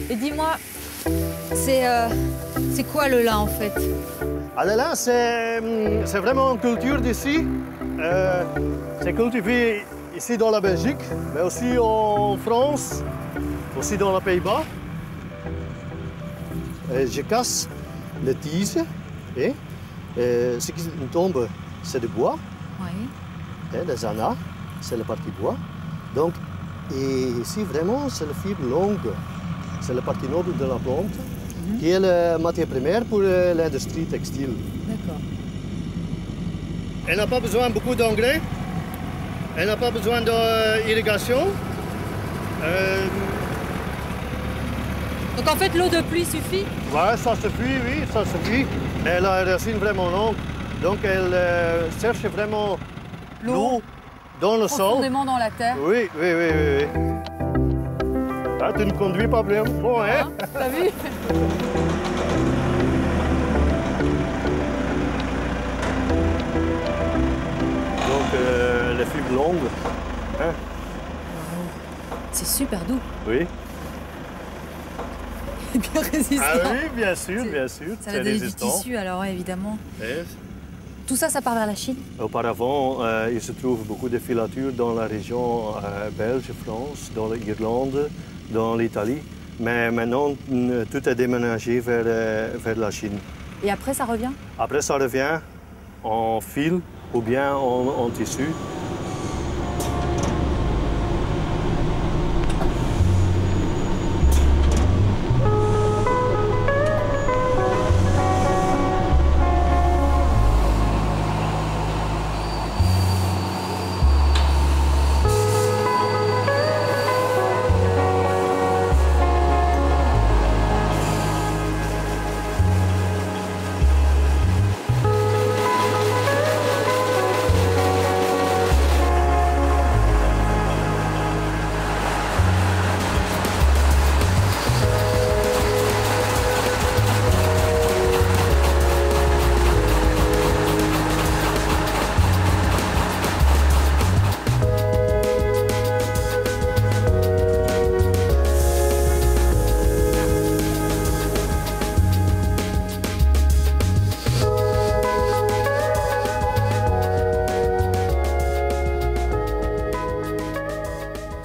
Et dis-moi, c'est quoi le lin en fait? Ah, le lin, c'est vraiment une culture d'ici. C'est cultivé ici dans la Belgique, mais aussi en France, aussi dans les Pays-Bas. Je casse les tiges et ce qui tombe, c'est du bois. Oui. Et les annas, c'est la partie bois. Donc, et ici, vraiment, c'est la fibre longue. C'est la partie noble de la plante, qui est la matière première pour l'industrie textile. D'accord. Elle n'a pas besoin de beaucoup d'engrais. Elle n'a pas besoin d'irrigation. Donc en fait, l'eau de pluie suffit? Ouais, ça suffit, oui, ça suffit. Elle a une racine vraiment longue, donc elle cherche vraiment l'eau dans le sol. Profondément dans la terre. Oui, oui, oui, oui, oui. Ah, tu ne conduis pas bien. Bon, hein? T'as vu? Donc, les fibres longues. Hein? C'est super doux. Oui. Et bien résistant. Ah oui, bien sûr, bien sûr. Ça va donner du tissu alors, ouais, évidemment. Et Tout ça, ça part vers la Chine? auparavant, il se trouve beaucoup de filatures dans la région belge, France, dans l'Irlande, dans l'Italie. Mais maintenant, tout est déménagé vers la Chine. Et après, ça revient? Après, ça revient en fil ou bien en tissu.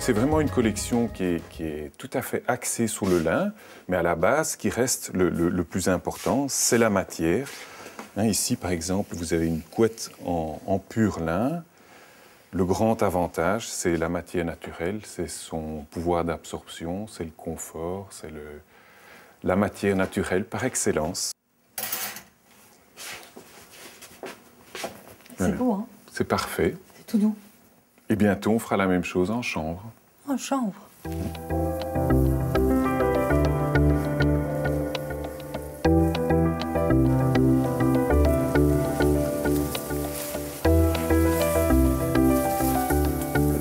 C'est vraiment une collection qui est tout à fait axée sur le lin, mais à la base, ce qui reste le plus important, c'est la matière. Hein, ici, par exemple, vous avez une couette en pur lin. Le grand avantage, c'est la matière naturelle, c'est son pouvoir d'absorption, c'est le confort, c'est la matière naturelle par excellence. C'est beau, hein? C'est parfait. C'est tout doux. Et bientôt, on fera la même chose en chanvre. En chanvre.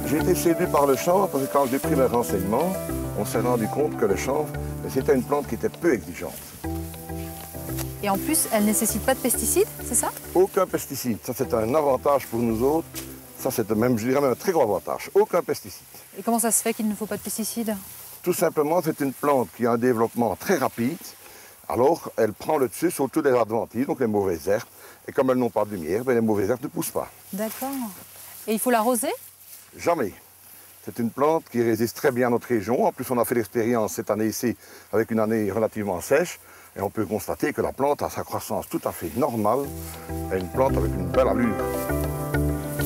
J'ai été séduit par le chanvre parce que quand j'ai pris mes renseignements, on s'est rendu compte que le chanvre, c'était une plante qui était peu exigeante. Et en plus, elle ne nécessite pas de pesticides, c'est ça? Aucun pesticide. Ça, c'est un avantage pour nous autres. Ça, c'est même, je dirais même un très gros avantage. Aucun pesticide. Et comment ça se fait qu'il ne faut pas de pesticides? Tout simplement, c'est une plante qui a un développement très rapide. Alors, elle prend le dessus sur toutes les adventices, donc les mauvaises herbes. Et comme elles n'ont pas de lumière, les mauvaises herbes ne poussent pas. D'accord. Et il faut l'arroser? Jamais. C'est une plante qui résiste très bien à notre région. En plus, on a fait l'expérience cette année ici avec une année relativement sèche. Et on peut constater que la plante a sa croissance tout à fait normale. Et une plante avec une belle allure.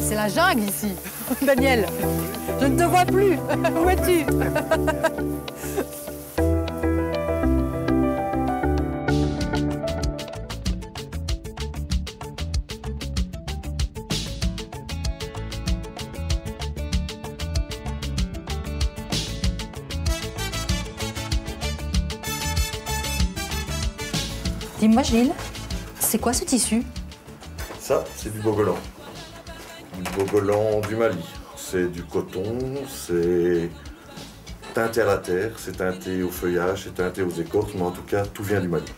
C'est la jungle ici, Daniel. Je ne te vois plus. Où es-tu? Dis-moi, Gilles, c'est quoi ce tissu? Ça, c'est du bogolan. Du bogolan du Mali. C'est du coton, c'est teinté à la terre, c'est teinté au feuillage, c'est teinté aux écorces, mais en tout cas, tout vient du Mali.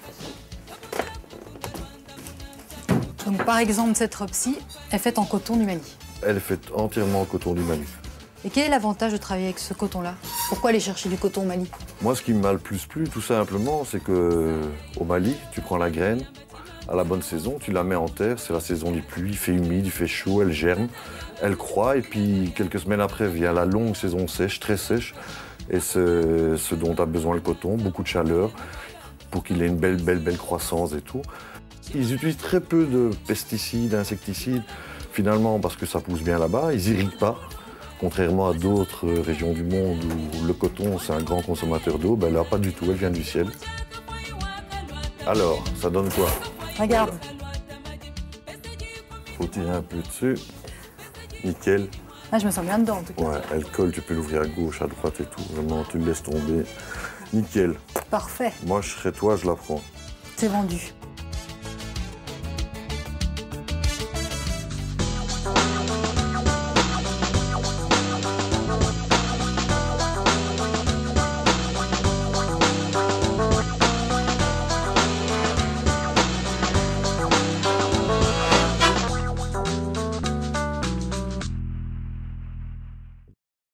Donc, par exemple, cette robe-ci est faite en coton du Mali. Elle est faite entièrement en coton du Mali. Et quel est l'avantage de travailler avec ce coton-là? Pourquoi aller chercher du coton au Mali? Moi, ce qui m'a le plus plu, tout simplement, c'est que au Mali, tu prends la graine, à la bonne saison, tu la mets en terre, c'est la saison des pluies, il fait humide, il fait chaud, elle germe, elle croît, et puis quelques semaines après vient la longue saison sèche, très sèche, et ce dont a besoin le coton, beaucoup de chaleur, pour qu'il ait une belle croissance et tout. Ils utilisent très peu de pesticides, insecticides, finalement, parce que ça pousse bien là-bas, ils irriguent pas. Contrairement à d'autres régions du monde où le coton, c'est un grand consommateur d'eau, ben là, pas du tout, elle vient du ciel. Alors, ça donne quoi? Regarde. Faut tirer un peu dessus. Nickel. Ah, je me sens bien dedans, en tout cas. Ouais, elle colle, tu peux l'ouvrir à gauche, à droite et tout. Vraiment, tu le laisses tomber. Nickel. Parfait. Moi, je serais toi, je la prends. C'est vendu.